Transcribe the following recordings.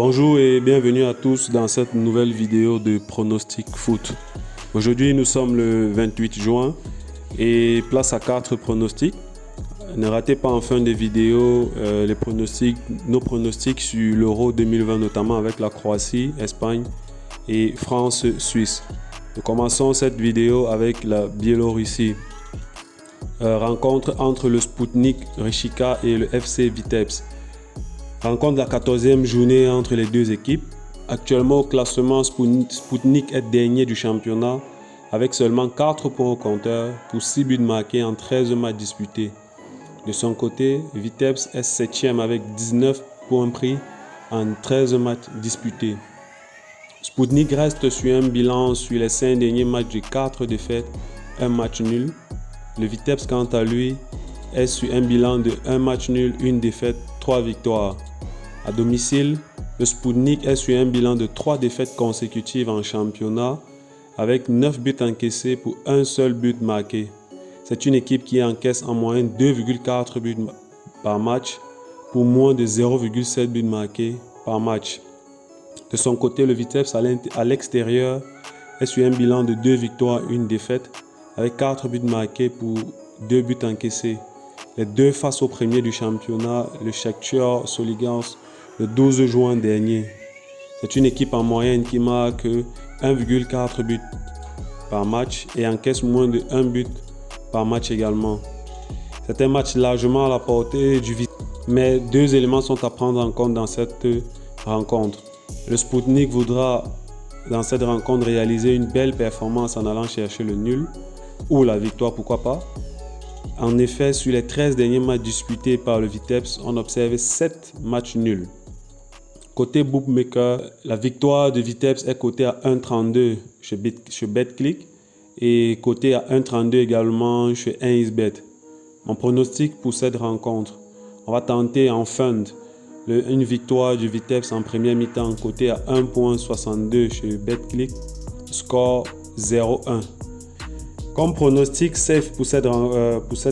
Bonjour et bienvenue à tous dans cette nouvelle vidéo de Pronostic Foot. Aujourd'hui nous sommes le 28 juin et place à 4 pronostics. Ne ratez pas en fin de vidéo nos pronostics sur l'Euro 2020, notamment avec la Croatie, Espagne et France-Suisse. Nous commençons cette vidéo avec la Biélorussie. Rencontre entre le Sputnik Rishika et le FC Vitebsk. Rencontre de la 14e journée entre les deux équipes. Actuellement au classement, Sputnik est dernier du championnat avec seulement 4 points au compteur pour 6 buts marqués en 13 matchs disputés. De son côté, Vitebsk est 7e avec 19 points pris en 13 matchs disputés. Sputnik reste sur un bilan sur les 5 derniers matchs de 4 défaites, 1 match nul. Le Vitebsk, quant à lui, est sur un bilan de 1 match nul, 1 défaite, 3 victoires. À domicile, le Sputnik est sur un bilan de 3 défaites consécutives en championnat avec 9 buts encaissés pour un seul but marqué. C'est une équipe qui encaisse en moyenne 2,4 buts par match pour moins de 0,7 buts marqués par match. De son côté, le Vitebsk à l'extérieur est sur un bilan de 2 victoires, 1 défaite avec 4 buts marqués pour 2 buts encaissés. Les deux face au premier du championnat, le Shakhtar Solidarsk, le 12 juin dernier. C'est une équipe en moyenne qui marque 1,4 buts par match et encaisse moins de 1 but par match également. C'est un match largement à la portée du Vitebsk, mais 2 éléments sont à prendre en compte dans cette rencontre. Le Sputnik voudra dans cette rencontre réaliser une belle performance en allant chercher le nul ou la victoire, pourquoi pas. En effet, sur les 13 derniers matchs disputés par le Vitebsk, on observe 7 matchs nuls. Côté bookmaker, la victoire de Vitebsk est cotée à 1,32 chez BetClick et cotée à 1,32 également chez 1xBet. Mon pronostic pour cette rencontre, on va tenter en fund une victoire du Vitebsk en première mi-temps cotée à 1,62 chez BetClick, score 0,1. Comme pronostic safe pour cette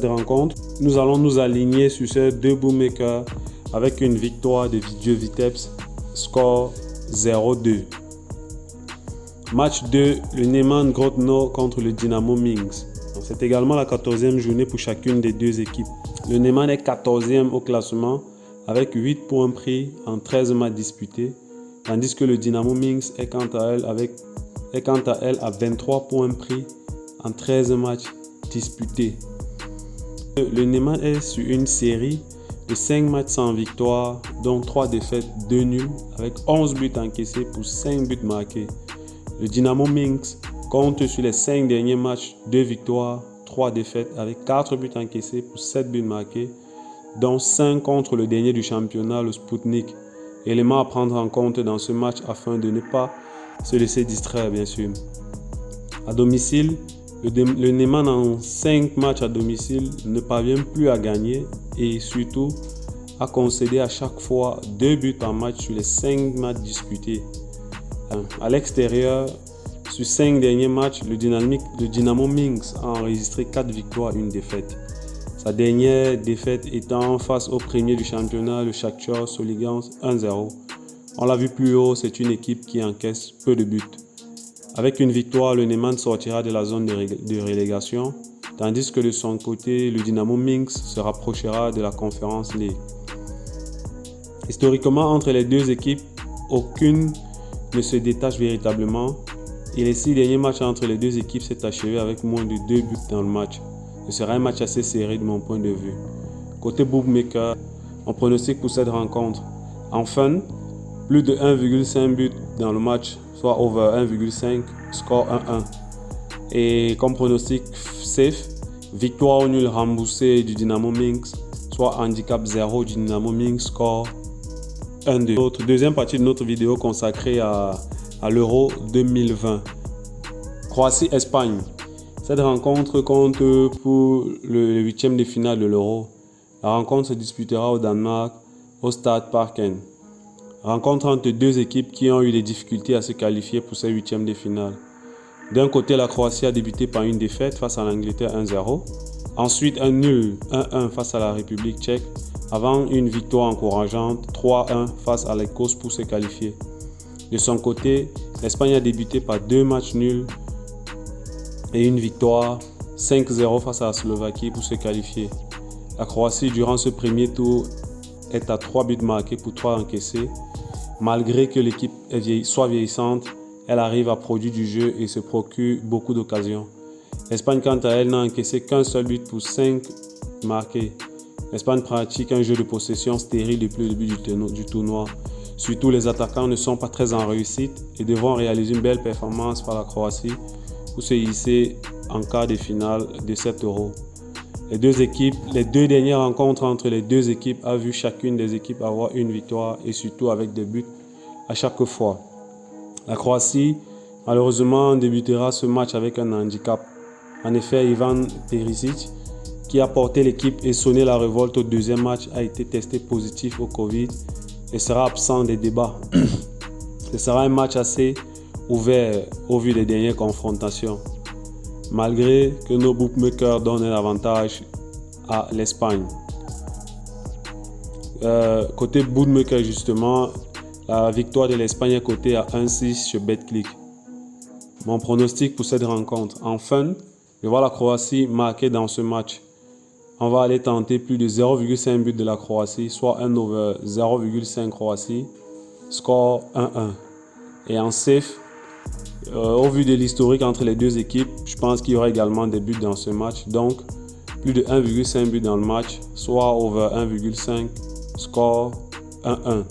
rencontre, nous allons nous aligner sur ces deux bookmakers avec une victoire de Vitebsk, score 0,2. Match 2, le Neman Grodno contre le Dynamo Minsk. C'est également la 14e journée pour chacune des deux équipes. Le Neman est 14e au classement avec 8 points pris en 13 matchs disputés, tandis que le Dynamo Minsk est quant à elle à 23 points pris en 13 matchs disputés. Le Neman est sur une série de 5 matchs sans victoire, dont 3 défaites, 2 nuls, avec 11 buts encaissés pour 5 buts marqués. Le Dynamo Minsk compte sur les 5 derniers matchs 2 victoires, 3 défaites, avec 4 buts encaissés pour 7 buts marqués, dont 5 contre le dernier du championnat, le Sputnik. Élément à prendre en compte dans ce match afin de ne pas se laisser distraire, bien sûr. À domicile, le Neman en 5 matchs à domicile ne parvient plus à gagner et surtout à concéder à chaque fois 2 buts par match sur les 5 matchs disputés. À l'extérieur, sur 5 derniers matchs, le Dynamo Minsk a enregistré 4 victoires, 1 défaite. Sa dernière défaite étant face au premier du championnat, le Shakhtar Solidarsk 1-0. On l'a vu plus haut, c'est une équipe qui encaisse peu de buts. Avec une victoire, le Neman sortira de la zone de relégation, tandis que de son côté, le Dynamo Minsk se rapprochera de la Conference League. Historiquement, entre les deux équipes, aucune ne se détache véritablement et les 6 derniers matchs entre les deux équipes s'est achevé avec moins de 2 buts dans le match. Ce sera un match assez serré de mon point de vue. Côté bookmaker, on pronostique pour cette rencontre. En fun, plus de 1,5 but dans le match, soit over 1,5, score 1-1. Et comme pronostic safe, victoire ou nul remboursé du Dynamo Minsk, soit handicap 0 du Dynamo Minsk, score 1-2. Deuxième partie de notre vidéo consacrée à l'Euro 2020. Croatie-Espagne. Cette rencontre compte pour le 8e de finale de l'Euro. La rencontre se disputera au Danemark, au Stade Parken. Rencontre entre deux équipes qui ont eu des difficultés à se qualifier pour ces 8e de finale. D'un côté, la Croatie a débuté par une défaite face à l'Angleterre 1-0. Ensuite, un nul 1-1 face à la République tchèque avant une victoire encourageante 3-1 face à l'Écosse pour se qualifier. De son côté, l'Espagne a débuté par 2 matchs nuls et une victoire 5-0 face à la Slovaquie pour se qualifier. La Croatie, durant ce premier tour, est à 3 buts marqués pour 3 encaissés. Malgré que l'équipe soit vieillissante, elle arrive à produire du jeu et se procure beaucoup d'occasions. L'Espagne, quant à elle, n'a encaissé qu'un seul but pour 5 marqués. L'Espagne pratique un jeu de possession stérile depuis le début du tournoi. Surtout, les attaquants ne sont pas très en réussite et devront réaliser une belle performance par la Croatie pour se hisser en quart de finale de cet Euro. Les deux dernières rencontres entre les deux équipes a vu chacune des équipes avoir une victoire et surtout avec des buts à chaque fois. La Croatie, malheureusement, débutera ce match avec un handicap. En effet, Ivan Perisic, qui a porté l'équipe et sonné la révolte au deuxième match, a été testé positif au Covid et sera absent des débats. Ce sera un match assez ouvert au vu des dernières confrontations, malgré que nos bookmakers donnent un avantage à l'Espagne. Côté bookmaker justement, la victoire de l'Espagne est cotée à 1,6 chez Betclic. Mon pronostic pour cette rencontre, enfin, je vois la Croatie marquer dans ce match. On va aller tenter plus de 0,5 but de la Croatie, soit un over 0,5 Croatie, score 1-1. Et en safe, au vu de l'historique entre les deux équipes, je pense qu'il y aura également des buts dans ce match. Donc, plus de 1,5 but dans le match, soit over 1,5, score 1-1.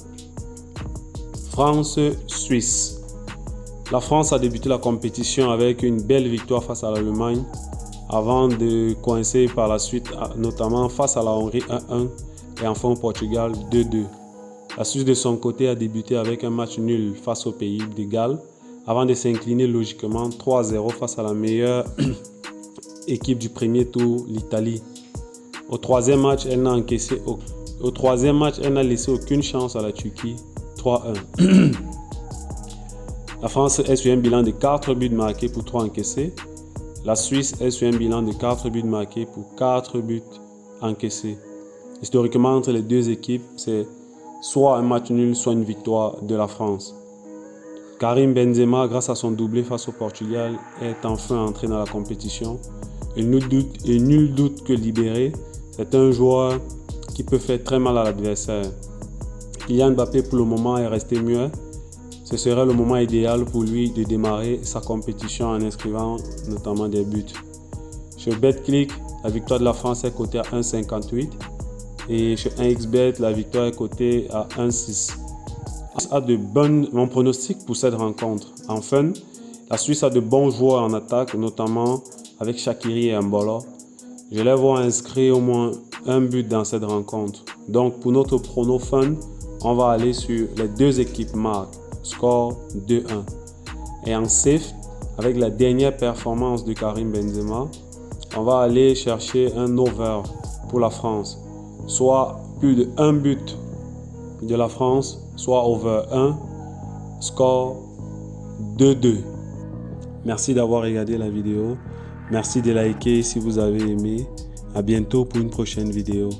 France-Suisse. La France a débuté la compétition avec une belle victoire face à l'Allemagne avant de coincer par la suite, notamment face à la Hongrie 1-1 et enfin au Portugal 2-2. La Suisse de son côté a débuté avec un match nul face au Pays de Galles avant de s'incliner logiquement 3-0 face à la meilleure équipe du premier tour, l'Italie. Au troisième match, elle n'a laissé aucune chance à la Turquie, 3-1. La France est sur un bilan de 4 buts marqués pour 3 encaissés. La Suisse est sur un bilan de 4 buts marqués pour 4 buts encaissés. Historiquement, entre les deux équipes, c'est soit un match nul, soit une victoire de la France. Karim Benzema, grâce à son doublé face au Portugal, est enfin entré dans la compétition. Et nul doute que libéré, c'est un joueur qui peut faire très mal à l'adversaire. Kylian Mbappé, pour le moment, est resté muet. Ce serait le moment idéal pour lui de démarrer sa compétition en inscrivant notamment des buts. Chez Betclic, la victoire de la France est cotée à 1,58 et chez 1xBet, la victoire est cotée à 1,6. Mon pronostic pour cette rencontre. Enfin, la Suisse a de bons joueurs en attaque, notamment avec Shaqiri et Mbolo. Je les vois inscrire au moins un but dans cette rencontre. Donc pour notre prono fun, on va aller sur les deux équipes marques. Score 2-1. Et en safe, avec la dernière performance de Karim Benzema, on va aller chercher un over pour la France. Soit plus de 1 but de la France, soit over 1, score 2-2. Merci d'avoir regardé la vidéo. Merci de liker si vous avez aimé. À bientôt pour une prochaine vidéo.